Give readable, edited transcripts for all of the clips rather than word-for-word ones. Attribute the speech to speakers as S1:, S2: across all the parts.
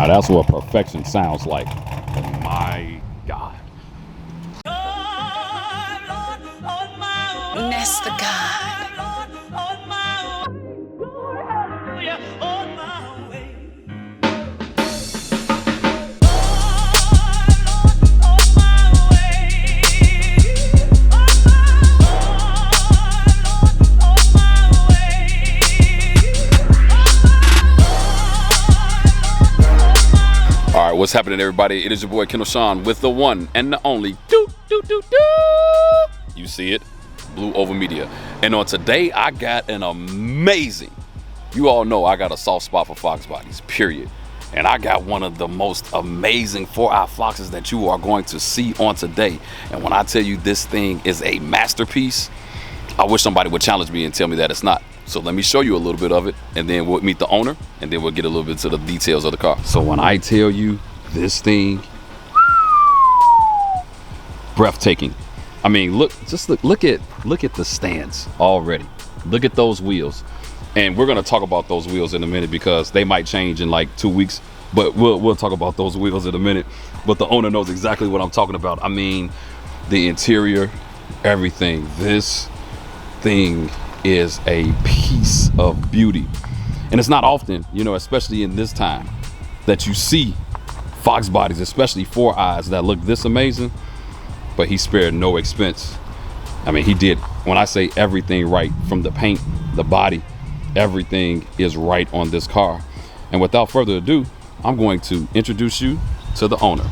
S1: Now that's what perfection sounds like. My God.
S2: Ness the God.
S1: All right, what's happening, everybody? It is your boy Kendall Sean with the one and the only you see it, Blue Oval Media. And on today, I got an amazing, you all know I got a soft spot for fox bodies, period. And I got one of the most amazing 4-eye foxes that you are going to see on today. And when I tell you this thing is a masterpiece, I wish somebody would challenge me and tell me that it's not. So let me show you a little bit of it, and then we'll meet the owner, and then we'll get a little bit to the details of the car. So when I tell you this thing, breathtaking. I mean, look at the stance already. Look at those wheels. And we're gonna talk about those wheels in a minute because they might change in like 2 weeks, but we'll talk about those wheels in a minute. But the owner knows exactly what I'm talking about. I mean, the interior, everything. This thing is a piece of beauty. And it's not often, you know, especially in this time, that you see fox bodies, especially 4-eyes, that look this amazing. But he spared no expense. I mean, he did, when I say everything right, from the paint, the body, everything is right on this car. And without further ado, I'm going to introduce you to the owner.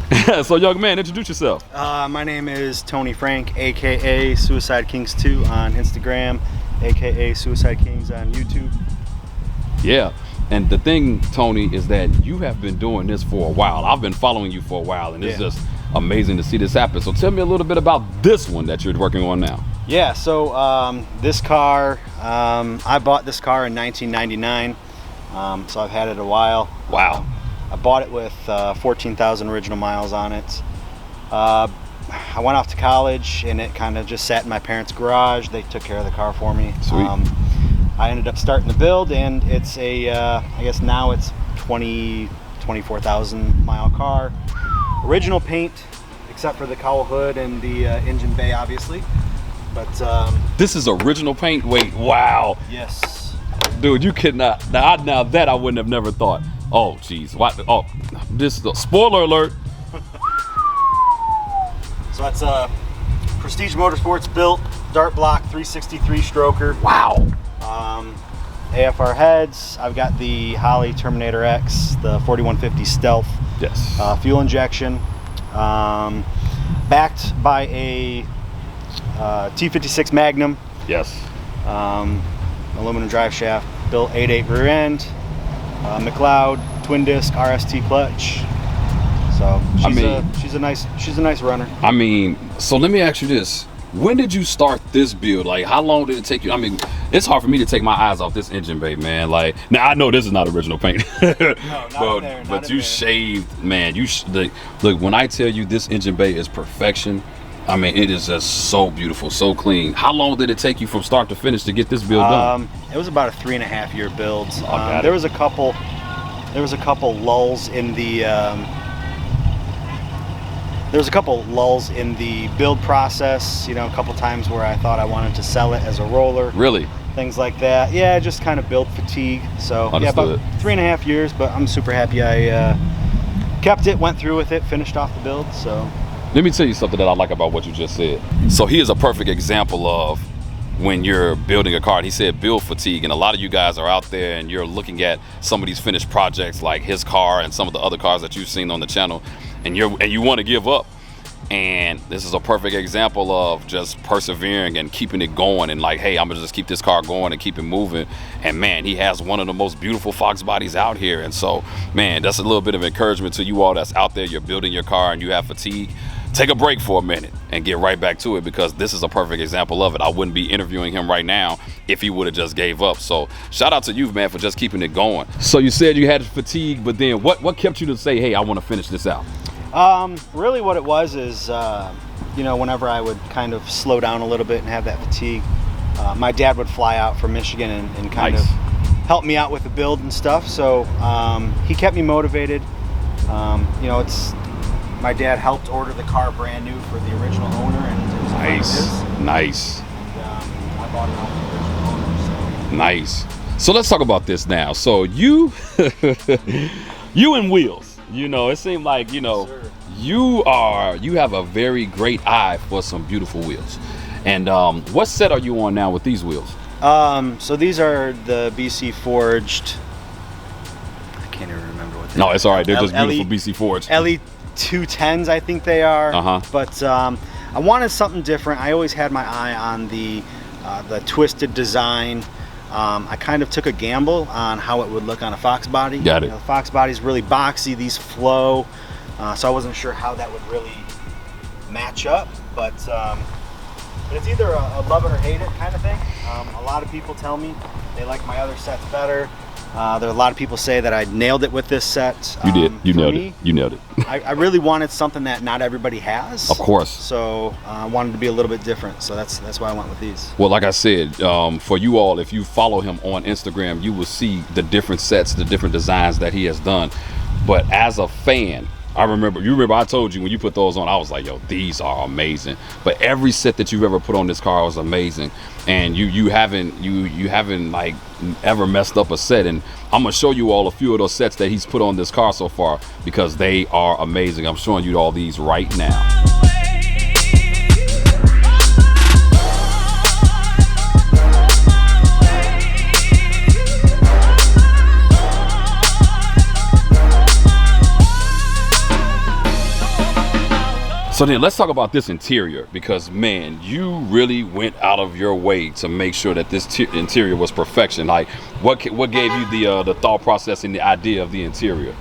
S1: So young man, introduce yourself.
S3: My name is Tony Frank, aka Suicide Kings 2 on Instagram, aka Suicide Kings on YouTube.
S1: Yeah, and the thing, Tony, is that you have been doing this for a while. I've been following you for a while, and it's just amazing to see this happen. So tell me a little bit about this one that you're working on now.
S3: Yeah, so this car, I bought this car in 1999, so I've had it a while.
S1: Wow.
S3: I bought it with 14,000 original miles on it. I went off to college and it kind of just sat in my parents' garage. They took care of the car for me.
S1: Sweet.
S3: I ended up starting the build, and it's a, I guess now it's 24,000 mile car. Original paint, except for the cowl hood and the engine bay, obviously. But
S1: this is original paint? Wait, wow.
S3: Yes.
S1: Dude, you could not. Now that I wouldn't have never thought. Oh, geez. What? Oh, this is a spoiler alert.
S3: So that's Prestige Motorsports built Dart Block 363 stroker.
S1: Wow.
S3: AFR heads. I've got the Holley Terminator X, the 4150 Stealth.
S1: Yes.
S3: Fuel injection. Backed by a T56 Magnum.
S1: Yes.
S3: Aluminum drive shaft. Built 8.8 rear end. McLeod twin disc RST clutch. So she's a nice runner.
S1: I mean, so let me ask you this: when did you start this build? Like, how long did it take you? I mean, it's hard for me to take my eyes off this engine bay, man. Like, now I know this is not original paint, but you shaved, man. Look, when I tell you this engine bay is perfection, I mean, it is just so beautiful, so clean. How long did it take you from start to finish to get this build done?
S3: It was about a 3.5 year build.
S1: There
S3: was a couple lulls in the build process. You know, a couple times where I thought I wanted to sell it as a roller.
S1: Really?
S3: Things like that. Yeah, just kind of build fatigue. So
S1: Understood.
S3: Yeah, about 3.5 years, but I'm super happy I kept it, went through with it, finished off the build. So.
S1: Let me tell you something that I like about what you just said. So he is a perfect example of when you're building a car. And he said build fatigue, and a lot of you guys are out there and you're looking at some of these finished projects like his car and some of the other cars that you've seen on the channel, and you want to give up. And this is a perfect example of just persevering and keeping it going, and like, hey, I'm gonna just keep this car going and keep it moving. And man, he has one of the most beautiful fox bodies out here. And so, man, that's a little bit of encouragement to you all that's out there. You're building your car and you have fatigue. Take a break for a minute and get right back to it, because this is a perfect example of it. I wouldn't be interviewing him right now if he would have just gave up. So shout out to you, man, for just keeping it going. So you said you had fatigue, but then what kept you to say, hey, I want to finish this out?
S3: Really what it was is, you know, whenever I would kind of slow down a little bit and have that fatigue, my dad would fly out from Michigan and kind of help me out with the build and stuff. So he kept me motivated. You know, it's my dad helped order the car brand new for the original owner, and it was
S1: Nice.
S3: And I bought it off the original owner. So.
S1: Nice. So let's talk about this now. So you, you and wheels. You know, it seemed like, you know, you have a very great eye for some beautiful wheels. And what set are you on now with these wheels?
S3: So these are the BC forged. I can't even remember what they are.
S1: No, it's all right. They're just beautiful BC forged.
S3: LE 210s, I think they are. But I wanted something different. I always had my eye on the twisted design. I kind of took a gamble on how it would look on a Foxbody.
S1: Got it.
S3: You know, the Foxbody's really boxy. These flow, so I wasn't sure how that would really match up. But it's either a love it or hate it kind of thing. A lot of people tell me they like my other sets better. There are a lot of people say that I nailed it with this set.
S1: You did. You nailed it. You nailed it.
S3: I really wanted something that not everybody has.
S1: Of course.
S3: So I wanted to be a little bit different. So that's why I went with these.
S1: Well, like I said, for you all, if you follow him on Instagram, you will see the different sets, the different designs that he has done. But as a fan, you remember I told you when you put those on, I was like, yo, these are amazing. But every set that you've ever put on this car was amazing. And you haven't like ever messed up a set. And I'm gonna show you all a few of those sets that he's put on this car so far because they are amazing. I'm showing you all these right now. So then let's talk about this interior because, man, you really went out of your way to make sure that this interior was perfection. Like, what gave you the thought process and the idea of the interior?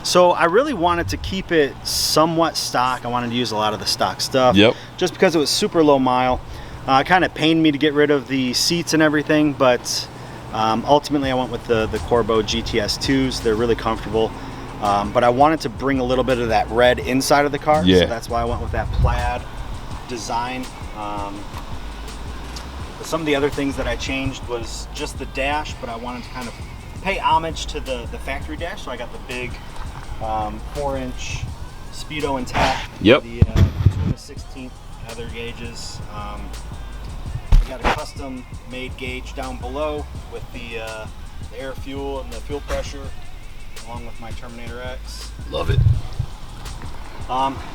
S3: So I really wanted to keep it somewhat stock. I wanted to use a lot of the stock stuff.
S1: Yep. Just
S3: because it was super low mile. It kind of pained me to get rid of the seats and everything, but ultimately I went with the Corbeau GTS 2s. They're really comfortable. But I wanted to bring a little bit of that red inside of the car, so that's why I went with that plaid design. Some of the other things that I changed was just the dash, but I wanted to kind of pay homage to the factory dash, so I got the big 4-inch Speedo intact.
S1: Yep.
S3: The 2/16 leather gauges. I got a custom made gauge down below with the air fuel and the fuel pressure, along with my Terminator X.
S1: Love it.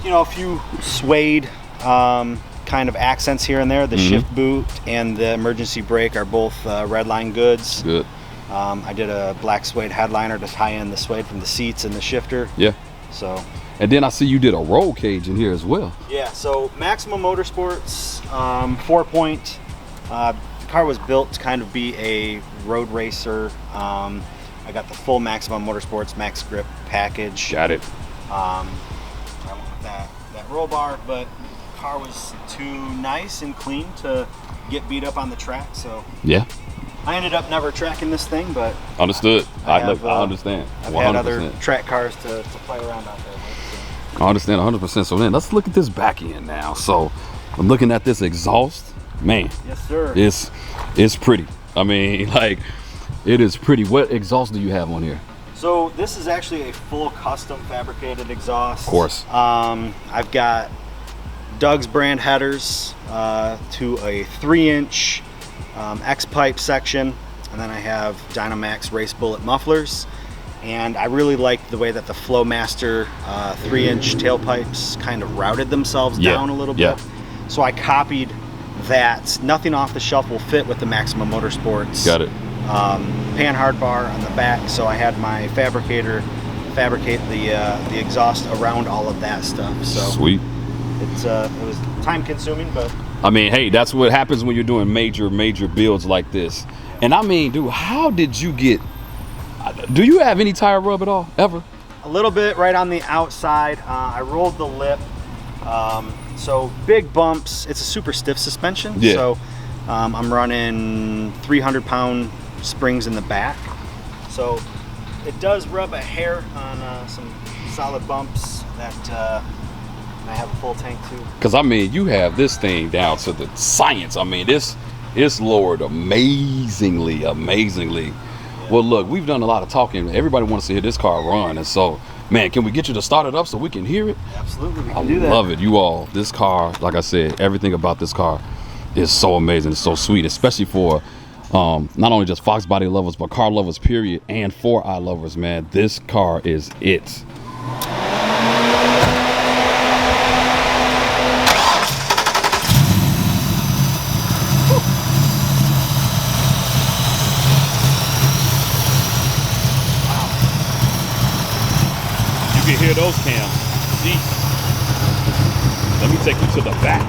S3: You know, a few suede kind of accents here and there. The shift boot and the emergency brake are both Redline goods.
S1: Good.
S3: I did a black suede headliner to tie in the suede from the seats and the shifter.
S1: Yeah.
S3: So.
S1: And then I see you did a roll cage in here as well.
S3: Yeah, so Maximum Motorsports 4-point. The car was built to kind of be a road racer. I got the full Maximum Motorsports Max Grip package.
S1: Got it.
S3: I went with that roll bar, but the car was too nice and clean to get beat up on the track, so
S1: yeah.
S3: I ended up never tracking this thing, but
S1: understood. I understand.
S3: I've
S1: 100%.
S3: had other track cars to play around out there with. So.
S1: I understand 100%. So then let's look at this back end now. So I'm looking at this exhaust. Man.
S3: Yes, sir.
S1: It's pretty. I mean, like, it is pretty. What exhaust do you have on here?
S3: So this is actually a full custom fabricated exhaust.
S1: Of course.
S3: I've got Doug's brand headers to a 3-inch X-pipe section, and then I have Dynamax Race Bullet mufflers. And I really liked the way that the Flowmaster 3-inch tailpipes kind of routed themselves down a little bit. So I copied that. Nothing off the shelf will fit with the Maximum Motorsports.
S1: Got it.
S3: Panhard bar on the back, so I had my fabricator fabricate the exhaust around all of that stuff. So
S1: sweet.
S3: It was time consuming, but
S1: I mean, hey, that's what happens when you're doing major builds like this. And I mean, dude, how did you get? Do you have any tire rub at all, ever?
S3: A little bit right on the outside. I rolled the lip, so big bumps. It's a super stiff suspension, so I'm running 300-pound springs in the back, so it does rub a hair on some solid bumps that I have a full tank too.
S1: Because I mean, you have this thing down to the science. I mean, it's lowered amazingly. Well, look, we've done a lot of talking. Everybody wants to hear this car run, and so Man, can we get you to start it up so we can hear it?
S3: Absolutely, we
S1: I
S3: can do that.
S1: love it, you all. This car, like I said, everything about this car is so amazing. It's so sweet, especially for not only just Foxbody lovers, but car lovers, period, and 4i lovers, man. This car is it. You can hear those cams. Jeez. Let me take you to the back.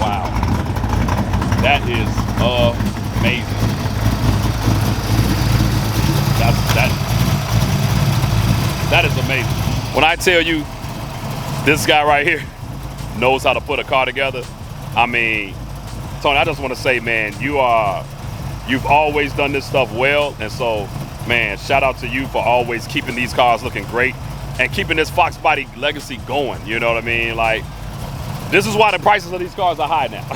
S1: Wow. That is amazing. That is amazing. When I tell you this guy right here knows how to put a car together, I mean, Tony, I just want to say, man, you've always done this stuff well. And so, man, shout out to you for always keeping these cars looking great and keeping this Foxbody legacy going. You know what I mean? Like, this is why the prices of these cars are high now,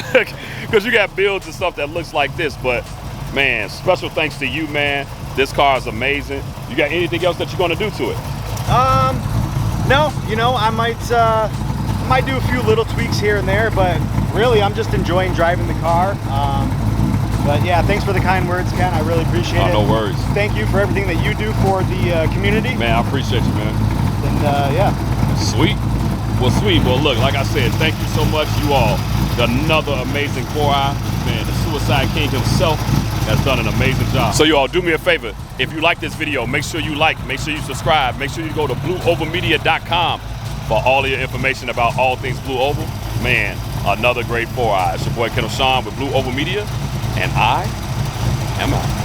S1: because you got builds and stuff that looks like this. But man, special thanks to you, man. This car is amazing. You got anything else that you're gonna do to it?
S3: No, you know, I might do a few little tweaks here and there, but really I'm just enjoying driving the car. But yeah, thanks for the kind words, Ken. I really appreciate it.
S1: No worries.
S3: Thank you for everything that you do for the community.
S1: Man, I appreciate you, man.
S3: And yeah.
S1: Sweet. Well, sweet. Well, look, like I said, thank you so much, you all. Another amazing 4i. Man, the Suicide King himself has done an amazing job. So you all, do me a favor. If you like this video, make sure you like, make sure you subscribe, make sure you go to blueovalmedia.com for all of your information about all things Blue Oval. Man, another great 4i. It's your boy Kendall Sean with Blue Oval Media, and I am out.